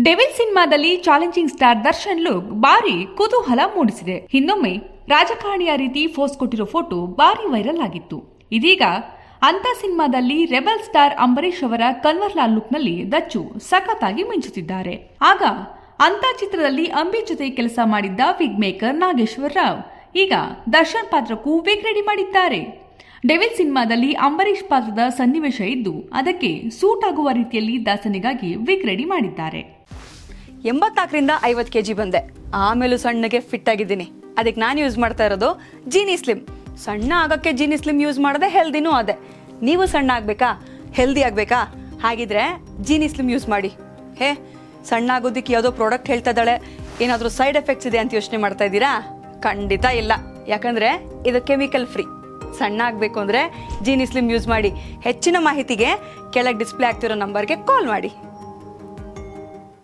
Devil ಸಿನಿಮಾದಲ್ಲಿ challenging star Darshan look ಬಾರಿ ಕುತೂಹಲ ಮೂಡಿಸಿದೆ. ಹಿಂದೊಮ್ಮೆ ರಾಜಕಾರಣಿಯ ರೀತಿ ಫೋಸ್ ಕೊಟ್ಟಿರೋ ಫೋಟೋ ಬಾರಿ ವೈರಲ್ ಆಗಿತ್ತು. ಇದೀಗ ಅಂತ ಸಿನಿಮಾದಲ್ಲಿ ರೆಬಲ್ ಸ್ಟಾರ್ ಅಂಬರೀಶ್ ಅವರ ಕನ್ವರ್ಲಾಲ್ ಲುಕ್ ನಲ್ಲಿ ದಚ್ಚು ಸಖತ್ತಾಗಿ ಮಿಂಚುತ್ತಿದ್ದಾರೆ. ಆಗ ಅಂತ ಚಿತ್ರದಲ್ಲಿ ಅಂಬಿ ಜೊತೆ ಕೆಲಸ ಮಾಡಿದ್ದ ವಿಗ್ ಮೇಕರ್ ನಾಗೇಶ್ವರ ರಾವ್ ಈಗ ದರ್ಶನ್ ಪಾತ್ರಕ್ಕೂ ವಿಗ್ ರೆಡಿ ಮಾಡಿದ್ದಾರೆ. ಡೆವಿಲ್ ಸಿನಿಮಾದಲ್ಲಿ ಅಂಬರೀಶ್ ಪಾತ್ರದ ಸನ್ನಿವೇಶ ಇದ್ದು ಅದಕ್ಕೆ ಸೂಟ್ ಆಗುವ ರೀತಿಯಲ್ಲಿ ದಾಸನಿಗಾಗಿ ವಿಗ್ ರೆಡಿ ಮಾಡಿದ್ದಾರೆ. 84ರಿಂದ 50 kg ಬಂದೆ, ಆಮೇಲೂ ಸಣ್ಣಗೆ ಫಿಟ್ ಆಗಿದ್ದೀನಿ. ಅದಕ್ಕೆ ನಾನು ಯೂಸ್ ಮಾಡ್ತಾ ಇರೋದು ಜೀನಿ ಸ್ಲಿಮ್. ಸಣ್ಣ ಆಗಕ್ಕೆ ಜೀನಿ ಸ್ಲಿಮ್ ಯೂಸ್ ಮಾಡದೆ ಹೆಲ್ದಿನೂ ಅದೇ. ನೀವು ಸಣ್ಣ ಆಗಬೇಕಾ, ಹೆಲ್ದಿ ಆಗಬೇಕಾ? ಹಾಗಿದ್ರೆ ಜೀನಿ ಸ್ಲಿಮ್ ಯೂಸ್ ಮಾಡಿ. ಸಣ್ಣ ಆಗೋದಕ್ಕೆ ಯಾವುದೋ ಪ್ರಾಡಕ್ಟ್ ಹೇಳ್ತಾ ಇದ್ದಾಳೆ, ಏನಾದರೂ ಸೈಡ್ ಎಫೆಕ್ಟ್ಸ್ ಇದೆ ಅಂತ ಯೋಚನೆ ಮಾಡ್ತಾ ಇದ್ದೀರಾ? ಖಂಡಿತ ಇಲ್ಲ, ಯಾಕಂದರೆ ಇದು ಕೆಮಿಕಲ್ ಫ್ರೀ. ಸಣ್ಣ ಆಗಬೇಕು ಅಂದರೆ ಜೀನಿ ಸ್ಲಿಮ್ ಯೂಸ್ ಮಾಡಿ. ಹೆಚ್ಚಿನ ಮಾಹಿತಿಗೆ ಕೆಳಗೆ ಡಿಸ್ಪ್ಲೇ ಆಗ್ತಿರೋ ನಂಬರ್ಗೆ ಕಾಲ್ ಮಾಡಿ.